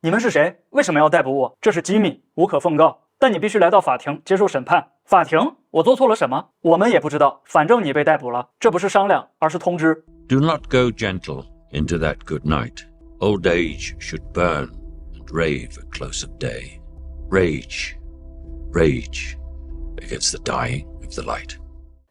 你们是谁？为什么要逮捕我？这是机密，无可奉告。但你必须来到法庭接受审判。法庭？我做错了什么？我们也不知道，反正你被逮捕了。这不是商量，而是通知。Do not go gentle into that good night. Old age should burn and rave at close of day. Rage, rage against the dying of the light.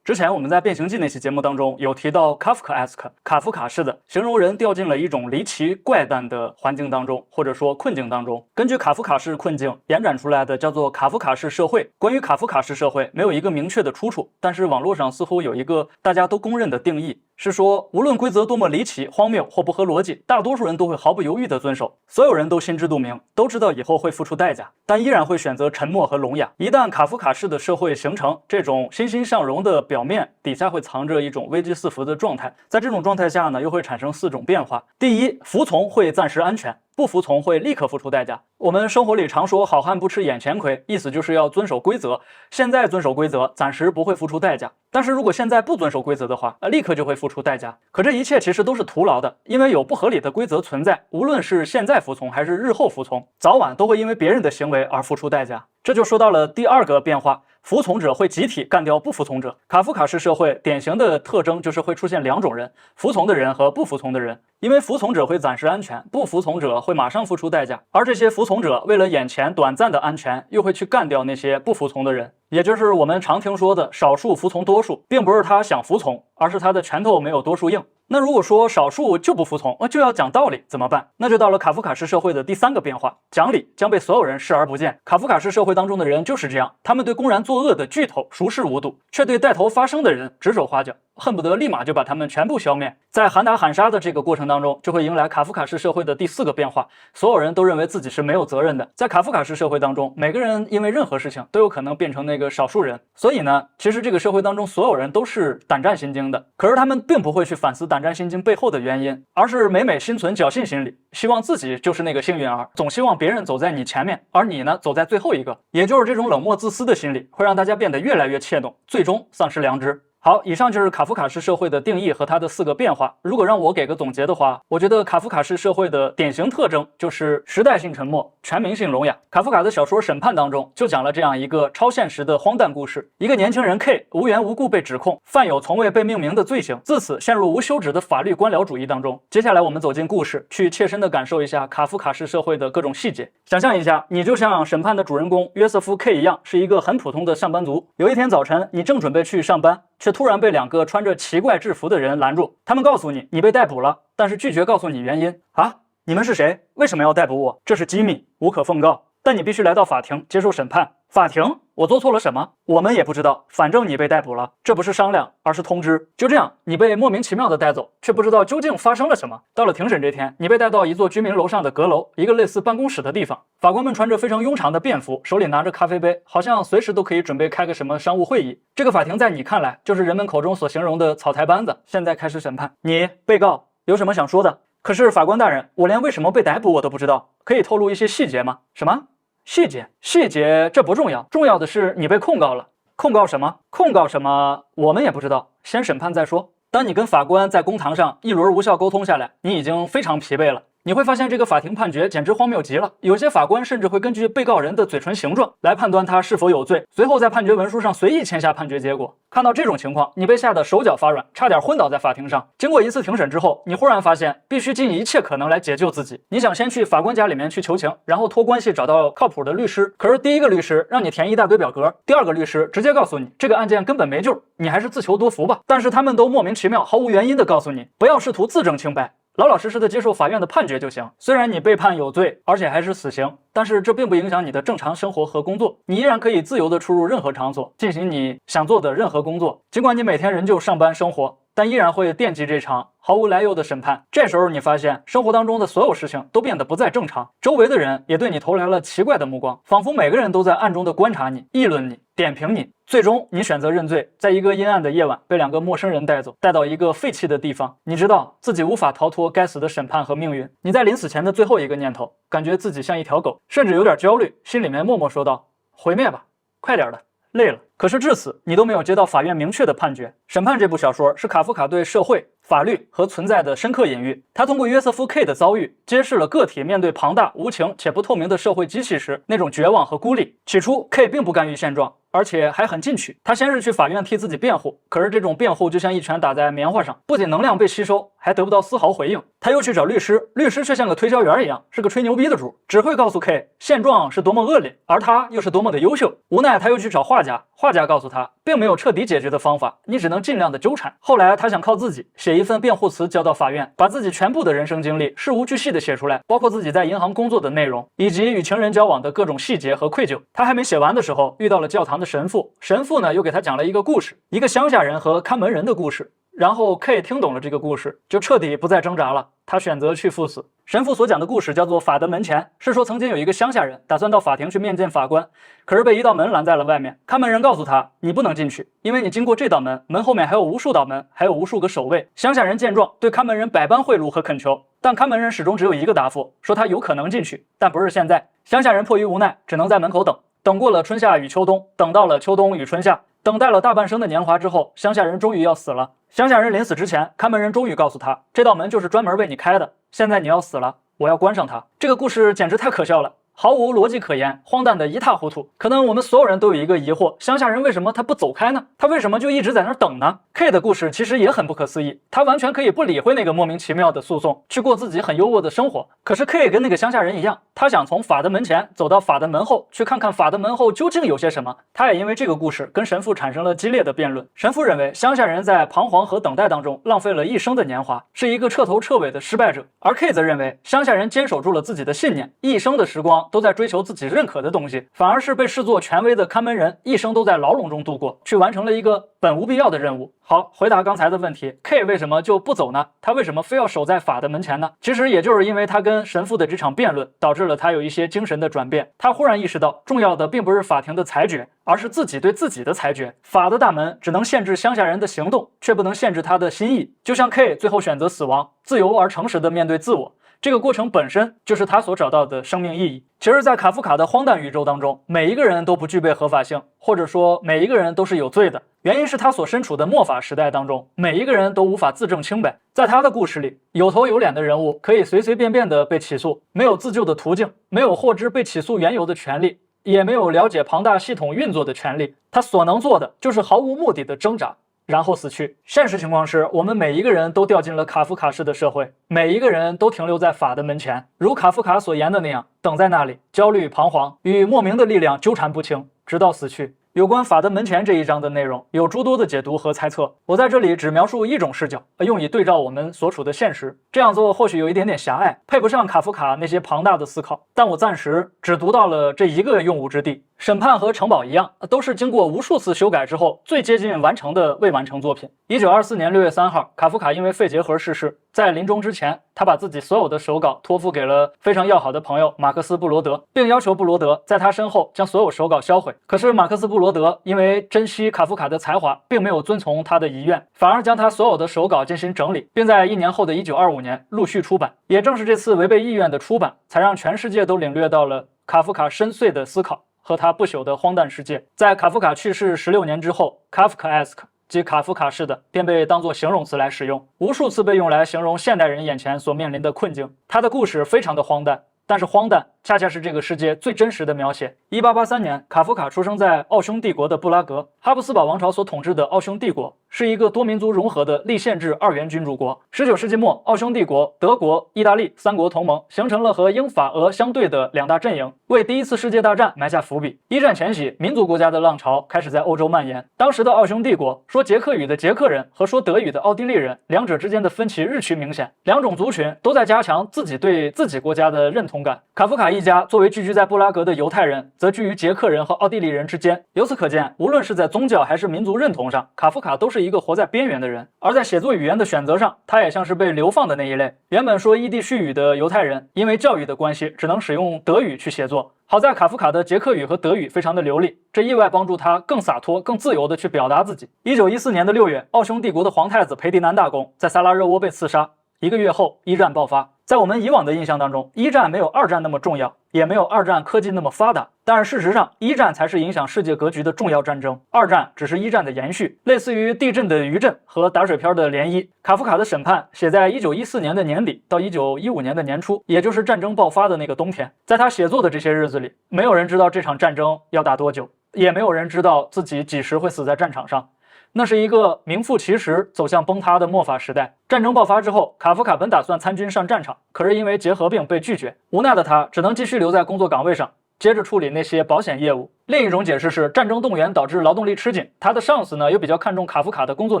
之前我们在《变形记》那期节目当中有提到 Kafkaesque 卡夫卡式的，形容人掉进了一种离奇怪诞的环境当中，或者说困境当中。根据卡夫卡式困境延展出来的叫做卡夫卡式社会。关于卡夫卡式社会没有一个明确的出处，但是网络上似乎有一个大家都公认的定义，是说无论规则多么离奇、荒谬或不合逻辑，大多数人都会毫不犹豫地遵守。所有人都心知肚明，都知道以后会付出代价，但依然会选择沉默和聋哑。一旦卡夫卡式的社会形成，这种欣欣向荣的表面底下会藏着一种危机四伏的状态。在这种状态下呢，又会产生4种变化。第一，服从会暂时安全，不服从会立刻付出代价。我们生活里常说好汉不吃眼前亏，意思就是要遵守规则。现在遵守规则，暂时不会付出代价，但是如果现在不遵守规则的话，立刻就会付出代价。可这一切其实都是徒劳的，因为有不合理的规则存在，无论是现在服从还是日后服从，早晚都会因为别人的行为而付出代价。这就说到了第2个变化，服从者会集体干掉不服从者。卡夫卡式社会典型的特征就是会出现2种人，服从的人和不服从的人。因为服从者会暂时安全，不服从者会马上付出代价，而这些服从者为了眼前短暂的安全，又会去干掉那些不服从的人。也就是我们常听说的少数服从多数，并不是他想服从，而是他的拳头没有多数硬。那如果说少数就不服从，就要讲道理怎么办？那就到了卡夫卡式社会的第3个变化，讲理将被所有人视而不见。卡夫卡式社会当中的人就是这样，他们对公然作恶的巨头熟视无睹，却对带头发声的人指手画脚，恨不得立马就把他们全部消灭。在喊打喊杀的这个过程当中，就会迎来卡夫卡式社会的第4个变化，所有人都认为自己是没有责任的。在卡夫卡式社会当中，每个人因为任何事情都有可能变成那个少数人，所以呢，其实这个社会当中所有人都是胆战心惊的。可是他们并不会去反思胆战心惊背后的原因，而是每每心存侥幸心理，希望自己就是那个幸运儿，总希望别人走在你前面，而你呢走在最后一个。也就是这种冷漠自私的心理，会让大家变得越来越怯懦，最终丧失良知。好，以上就是卡夫卡式社会的定义和它的4个变化。如果让我给个总结的话，我觉得卡夫卡式社会的典型特征就是时代性沉默，全民性聋哑。卡夫卡的小说《审判》当中就讲了这样一个超现实的荒诞故事：一个年轻人 K 无缘无故被指控犯有从未被命名的罪行，自此陷入无休止的法律官僚主义当中。接下来我们走进故事，去切身的感受一下卡夫卡式社会的各种细节。想象一下，你就像《审判》的主人公约瑟夫 K 一样，是一个很普通的上班族。有一天早晨，你正准备去上班，却突然被2个穿着奇怪制服的人拦住，他们告诉你被逮捕了，但是拒绝告诉你原因。啊，你们是谁？为什么要逮捕我？这是机密，无可奉告。但你必须来到法庭接受审判。法庭？我做错了什么？我们也不知道，反正你被逮捕了。这不是商量，而是通知。就这样，你被莫名其妙的带走，却不知道究竟发生了什么。到了庭审这天，你被带到一座居民楼上的阁楼，一个类似办公室的地方。法官们穿着非常庸常的便服，手里拿着咖啡杯，好像随时都可以准备开个什么商务会议。这个法庭在你看来，就是人们口中所形容的草台班子。现在开始审判，你被告有什么想说的？可是法官大人，我连为什么被逮捕我都不知道，可以透露一些细节吗？什么？细节这不重要，重要的是你被控告了。控告什么？控告什么？我们也不知道，先审判再说。当你跟法官在公堂上一轮无效沟通下来，你已经非常疲惫了。你会发现这个法庭判决简直荒谬极了，有些法官甚至会根据被告人的嘴唇形状来判断他是否有罪，随后在判决文书上随意签下判决结果。看到这种情况，你被吓得手脚发软，差点昏倒在法庭上。经过一次庭审之后，你忽然发现必须尽一切可能来解救自己。你想先去法官家里面去求情，然后托关系找到靠谱的律师，可是第一个律师让你填一大堆表格，第2个律师直接告诉你这个案件根本没救，你还是自求多福吧。但是他们都莫名其妙毫无原因的告诉你，不要试图自证清白，老老实实的接受法院的判决就行。虽然你被判有罪，而且还是死刑，但是这并不影响你的正常生活和工作，你依然可以自由的出入任何场所，进行你想做的任何工作。尽管你每天仍旧上班生活，但依然会惦记这场毫无来由的审判。这时候你发现生活当中的所有事情都变得不再正常，周围的人也对你投来了奇怪的目光，仿佛每个人都在暗中的观察你，议论你，点评你。最终你选择认罪，在一个阴暗的夜晚被2个陌生人带走，带到一个废弃的地方。你知道自己无法逃脱该死的审判和命运。你在临死前的最后一个念头，感觉自己像一条狗，甚至有点焦虑，心里面默默说道：毁灭吧，快点的，累了。可是至此你都没有接到法院明确的判决。审判这部小说是卡夫卡对社会、法律和存在的深刻隐喻。他通过约瑟夫 K 的遭遇，揭示了个体面对庞大、无情且不透明的社会机器时那种绝望和孤立。起初 K 并不甘于现状，而且还很进取。他先是去法院替自己辩护，可是这种辩护就像一拳打在棉花上，不仅能量被吸收，还得不到丝毫回应。他又去找律师，律师却像个推销员一样，是个吹牛逼的主，只会告诉 K 现状是多么恶劣，而他又是多么的优秀。无奈他又去找画家，画家告诉他，并没有彻底解决的方法，你只能尽量的纠缠。后来他想靠自己写一份辩护词交到法院，把自己全部的人生经历事无巨细的写出来，包括自己在银行工作的内容，以及与情人交往的各种细节和愧疚。他还没写完的时候，遇到了教堂的神父，神父呢又给他讲了一个故事，一个乡下人和看门人的故事。然后 K 听懂了这个故事，就彻底不再挣扎了，他选择去赴死。神父所讲的故事叫做法的门前，是说曾经有一个乡下人打算到法庭去面见法官，可是被一道门拦在了外面。看门人告诉他，你不能进去，因为你经过这道门，门后面还有无数道门，还有无数个守卫。乡下人见状，对看门人百般贿赂和恳求，但看门人始终只有一个答复，说他有可能进去，但不是现在。乡下人迫于无奈，只能在门口等，等过了春夏与秋冬，等到了秋冬与春夏，等待了大半生的年华之后，乡下人终于要死了。乡下人临死之前，看门人终于告诉他，这道门就是专门为你开的，现在你要死了，我要关上它。这个故事简直太可笑了，毫无逻辑可言，荒诞的一塌糊涂。可能我们所有人都有一个疑惑，乡下人为什么他不走开呢？他为什么就一直在那儿等呢？ K 的故事其实也很不可思议，他完全可以不理会那个莫名其妙的诉讼，去过自己很优渥的生活。可是 K 跟那个乡下人一样，他想从法的门前走到法的门后，去看看法的门后究竟有些什么。他也因为这个故事跟神父产生了激烈的辩论。神父认为乡下人在彷徨和等待当中浪费了一生的年华，是一个彻头彻尾的失败者。而 K 则认为乡下人坚守住了自己的信念，一生的时光都在追求自己认可的东西，反而是被视作权威的看门人一生都在牢笼中度过，去完成了一个本无必要的任务。好，回答刚才的问题， K 为什么就不走呢？他为什么非要守在法的门前呢？其实也就是因为他跟神父的这场辩论，导致了他有一些精神的转变。他忽然意识到，重要的并不是法庭的裁决，而是自己对自己的裁决。法的大门只能限制乡下人的行动，却不能限制他的心意。就像 K 最后选择死亡，自由而诚实地面对自我，这个过程本身就是他所找到的生命意义。其实，在卡夫卡的荒诞宇宙当中，每一个人都不具备合法性，或者说每一个人都是有罪的。原因是他所身处的末法时代当中，每一个人都无法自证清白。在他的故事里，有头有脸的人物可以随随便便的被起诉，没有自救的途径，没有获知被起诉缘由的权利，也没有了解庞大系统运作的权利。他所能做的就是毫无目的的挣扎，然后死去。现实情况是，我们每一个人都掉进了卡夫卡式的社会，每一个人都停留在法的门前，如卡夫卡所言的那样，等在那里，焦虑彷徨，与莫名的力量纠缠不清，直到死去。有关法的门前这一章的内容有诸多的解读和猜测，我在这里只描述一种视角，用以对照我们所处的现实。这样做或许有一点点狭隘，配不上卡夫卡那些庞大的思考，但我暂时只读到了这一个用武之地。审判和城堡一样，都是经过无数次修改之后最接近完成的未完成作品。1924年6月3号，卡夫卡因为肺结核逝世。在临终之前，他把自己所有的手稿托付给了非常要好的朋友马克思·布罗德，并要求布罗德在他身后将所有手稿销毁。可是马克思·布罗德因为珍惜卡夫卡的才华，并没有遵从他的遗愿，反而将他所有的手稿进行整理，并在1年后的1925年陆续出版。也正是这次违背意愿的出版，才让全世界都领略到了卡夫卡深邃的思考和他不朽的荒诞世界。在卡夫卡去世16年之后， Kafkaesque 即卡夫卡式的便被当作形容词来使用，无数次被用来形容现代人眼前所面临的困境。他的故事非常的荒诞，但是荒诞恰恰是这个世界最真实的描写。1883年，卡夫卡出生在奥匈帝国的布拉格。哈布斯堡王朝所统治的奥匈帝国是一个多民族融合的立宪制二元君主国。19世纪末，奥匈帝国、德国、意大利三国同盟，形成了和英法俄相对的两大阵营，为第一次世界大战埋下伏笔。一战前夕，民族国家的浪潮开始在欧洲蔓延。当时的奥匈帝国，说捷克语的捷克人和说德语的奥地利人，两者之间的分歧日趋明显，两种族群都在加强自己对自己国家的认同感。卡夫卡一家作为聚居在布拉格的犹太人，则居于捷克人和奥地利人之间。由此可见，无论是在宗教还是民族认同上，卡夫卡都是一个活在边缘的人。而在写作语言的选择上，他也像是被流放的那一类。原本说伊地叙语的犹太人，因为教育的关系，只能使用德语去写作。好在卡夫卡的捷克语和德语非常的流利，这意外帮助他更洒脱、更自由地去表达自己。1914年6月，奥匈帝国的皇太子裴迪南大公在萨拉热窝被刺杀。1个月后，一战爆发。在我们以往的印象当中，一战没有二战那么重要，也没有二战科技那么发达。但是事实上，一战才是影响世界格局的重要战争，二战只是一战的延续，类似于地震的余震和打水漂的涟漪。卡夫卡的审判写在1914年的年底到1915年的年初，也就是战争爆发的那个冬天。在他写作的这些日子里，没有人知道这场战争要打多久，也没有人知道自己几时会死在战场上。那是一个名副其实走向崩塌的末法时代。战争爆发之后，卡夫卡本打算参军上战场，可是因为结核病被拒绝，无奈的他只能继续留在工作岗位上，接着处理那些保险业务。另一种解释是战争动员导致劳动力吃紧，他的上司呢又比较看重卡夫卡的工作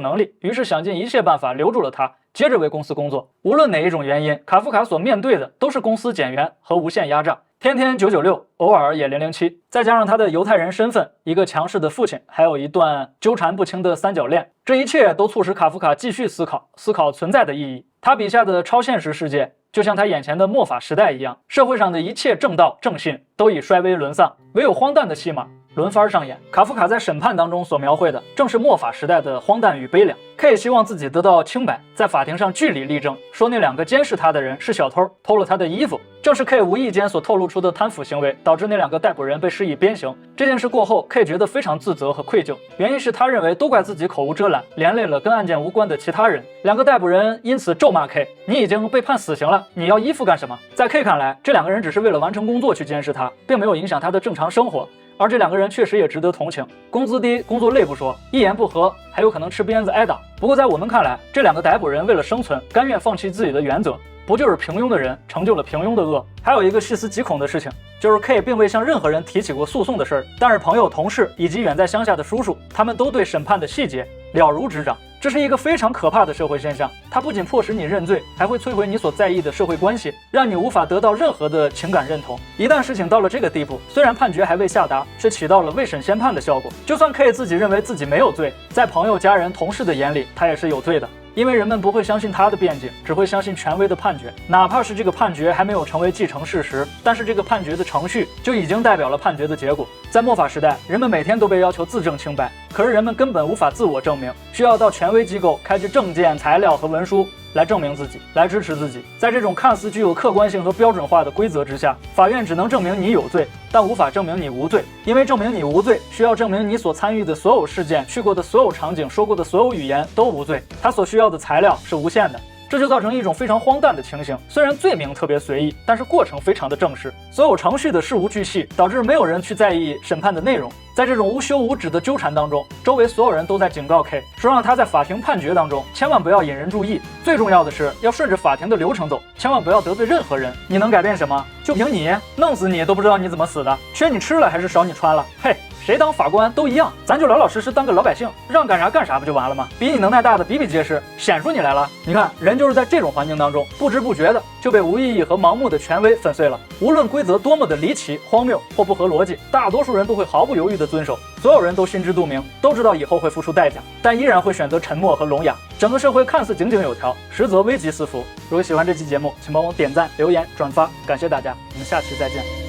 能力，于是想尽一切办法留住了他，接着为公司工作。无论哪一种原因，卡夫卡所面对的都是公司减员和无限压榨，天天996，偶尔也007，再加上他的犹太人身份，一个强势的父亲，还有一段纠缠不清的三角恋，这一切都促使卡夫卡继续思考存在的意义。他笔下的超现实世界就像他眼前的末法时代一样，社会上的一切正道正信都已衰微沦丧，唯有荒诞的戏码轮番上演。卡夫卡在审判当中所描绘的正是末法时代的荒诞与悲凉。K 希望自己得到清白，在法庭上据理力争，说那2个监视他的人是小偷，偷了他的衣服。正是 K 无意间所透露出的贪腐行为，导致那2个逮捕人被施以鞭刑。这件事过后， K 觉得非常自责和愧疚，原因是他认为都怪自己口无遮拦，连累了跟案件无关的其他人。2个逮捕人因此咒骂 K： 你已经被判死刑了，你要依附干什么？在 K 看来，这2个人只是为了完成工作去监视他，并没有影响他的正常生活。而这2个人确实也值得同情，工资低，工作累不说，一言不合还有可能吃鞭子挨打。不过在我们看来，这2个逮捕人为了生存，甘愿放弃自己的原则，不就是平庸的人成就了平庸的恶？还有一个细思极恐的事情，就是 K 并未向任何人提起过诉讼的事儿，但是朋友、同事以及远在乡下的叔叔，他们都对审判的细节了如指掌。这是一个非常可怕的社会现象，它不仅迫使你认罪，还会摧毁你所在意的社会关系，让你无法得到任何的情感认同。一旦事情到了这个地步，虽然判决还未下达，却起到了未审先判的效果。就算 K 自己认为自己没有罪，在朋友、家人、同事的眼里，他也是有罪的。因为人们不会相信他的辩解，只会相信权威的判决，哪怕是这个判决还没有成为既成事实，但是这个判决的程序就已经代表了判决的结果。在末法时代，人们每天都被要求自证清白，可是人们根本无法自我证明，需要到权威机构开具证件、材料和文书来证明自己，来支持自己。在这种看似具有客观性和标准化的规则之下，法院只能证明你有罪，但无法证明你无罪，因为证明你无罪，需要证明你所参与的所有事件、去过的所有场景、说过的所有语言都无罪。他所需要的材料是无限的。这就造成一种非常荒诞的情形，虽然罪名特别随意，但是过程非常的正式，所有程序的事无巨细，导致没有人去在意审判的内容。在这种无休无止的纠缠当中，周围所有人都在警告 K， 说让他在法庭判决当中千万不要引人注意，最重要的是要顺着法庭的流程走，千万不要得罪任何人。你能改变什么？就凭你，弄死你都不知道你怎么死的，缺你吃了还是少你穿了？嘿，谁当法官都一样，咱就老老实实当个老百姓，让干啥干啥不就完了吗？比你能耐大的比比皆是，显出你来了。你看，人就是在这种环境当中，不知不觉的就被无意义和盲目的权威粉碎了。无论规则多么的离奇、荒谬或不合逻辑，大多数人都会毫不犹豫的遵守，所有人都心知肚明，都知道以后会付出代价，但依然会选择沉默和聋哑。整个社会看似井井有条，实则危机四伏。如果喜欢这期节目，请帮我点赞、留言、转发，感谢大家，我们下期再见。